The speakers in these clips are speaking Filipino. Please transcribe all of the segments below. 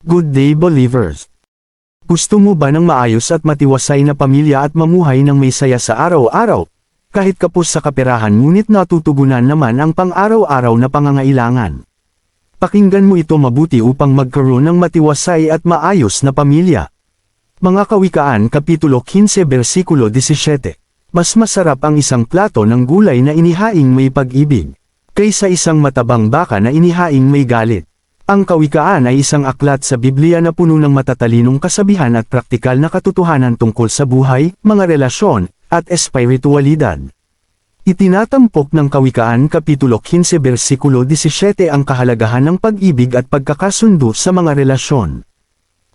Good day believers! Gusto mo ba ng maayos at matiwasay na pamilya at mamuhay ng may saya sa araw-araw? Kahit kapos sa kaperahan ngunit natutugunan naman ang pang-araw-araw na pangangailangan. Pakinggan mo ito mabuti upang magkaroon ng matiwasay at maayos na pamilya. Mga Kawikaan Kapitulo 15 Versikulo 17. Mas masarap ang isang plato ng gulay na inihaing may pag-ibig, kaysa isang matabang baka na inihaing may galit. Ang Kawikaan ay isang aklat sa Biblia na puno ng matatalinong kasabihan at praktikal na katotohanan tungkol sa buhay, mga relasyon, at espiritualidad. Itinatampok ng Kawikaan Kapitulo 15 Versikulo 17 ang kahalagahan ng pag-ibig at pagkakasundo sa mga relasyon.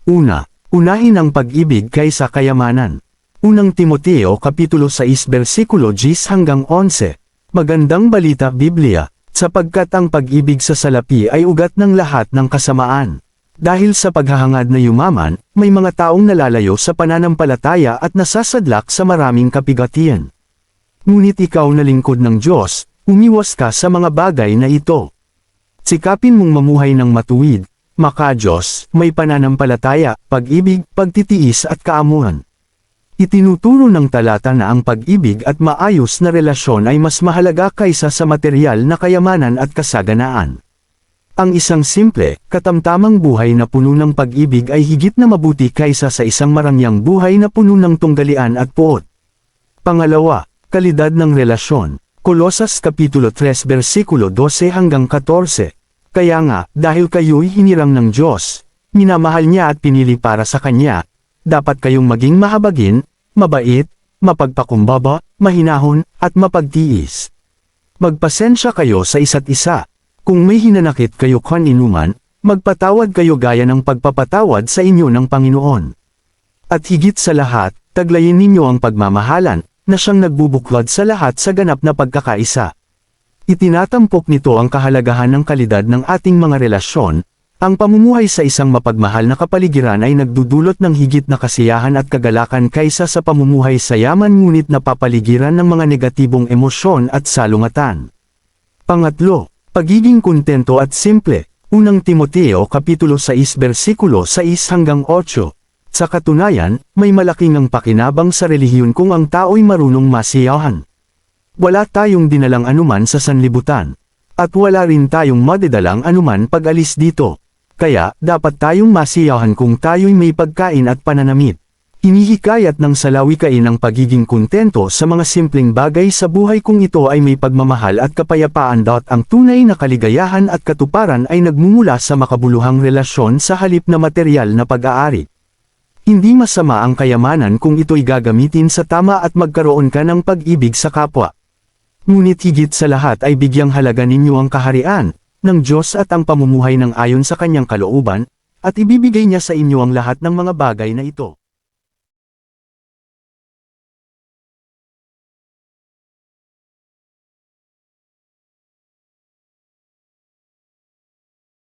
Una, unahin ang pag-ibig kaysa kayamanan. Unang Timoteo Kapitulo 6 Versikulo 10 hanggang 11. Magandang balita Biblia, sapagkat ang pag-ibig sa salapi ay ugat ng lahat ng kasamaan. Dahil sa paghahangad na yumaman, may mga taong nalalayo sa pananampalataya at nasasadlak sa maraming kapigatian. Ngunit ikaw na lingkod ng Diyos, umiwas ka sa mga bagay na ito. Sikapin mong mamuhay ng matuwid, maka-Diyos, may pananampalataya, pag-ibig, pagtitiis at kaamuhan. Itinuturo ng talata na ang pag-ibig at maayos na relasyon ay mas mahalaga kaysa sa material na kayamanan at kasaganaan. Ang isang simple, katamtamang buhay na puno ng pag-ibig ay higit na mabuti kaysa sa isang marangyang buhay na puno ng tunggalian at puot. Pangalawa, kalidad ng relasyon. Kolosas Kapitulo 3 Versikulo 12 hanggang 14. Kaya nga, dahil kayo'y hinirang ng Diyos, minamahal niya at pinili para sa Kanya, dapat kayong maging mahabagin, mabait, mapagpakumbaba, mahinahon, at mapagtiis. Magpasensya kayo sa isa't isa. Kung may hinanakit kayo kaninuman, magpatawad kayo gaya ng pagpapatawad sa inyo ng Panginoon. At higit sa lahat, taglayin ninyo ang pagmamahalan, na siyang nagbubuklod sa lahat sa ganap na pagkakaisa. Itinatampok nito ang kahalagahan ng kalidad ng ating mga relasyon. Ang pamumuhay sa isang mapagmahal na kapaligiran ay nagdudulot ng higit na kasiyahan at kagalakan kaysa sa pamumuhay sa yaman ngunit napapaligiran ng mga negatibong emosyon at salungatan. Pangatlo, pagiging kontento at simple. Unang Timoteo Kapitulo 6 Versikulo 6 hanggang 8. Sa katunayan, may malaking ang pakinabang sa relihiyon kung ang tao'y marunong masiyahan. Wala tayong dinalang anuman sa sanlibutan. At wala rin tayong madidalang anuman pag alis dito. Kaya, dapat tayong masiyahan kung tayo'y may pagkain at pananamit. Hinihikayat ng salawikain ang pagiging kontento sa mga simpleng bagay sa buhay kung ito ay may pagmamahal at kapayapaan. Ang tunay na kaligayahan at katuparan ay nagmumula sa makabuluhang relasyon sa halip na material na pag-aari. Hindi masama ang kayamanan kung ito'y gagamitin sa tama at magkaroon ka ng pag-ibig sa kapwa. Ngunit higit sa lahat ay bigyang halaga ninyo ang kaharian ng Diyos at ang pamumuhay ng ayon sa kanyang kalooban, at ibibigay niya sa inyo ang lahat ng mga bagay na ito.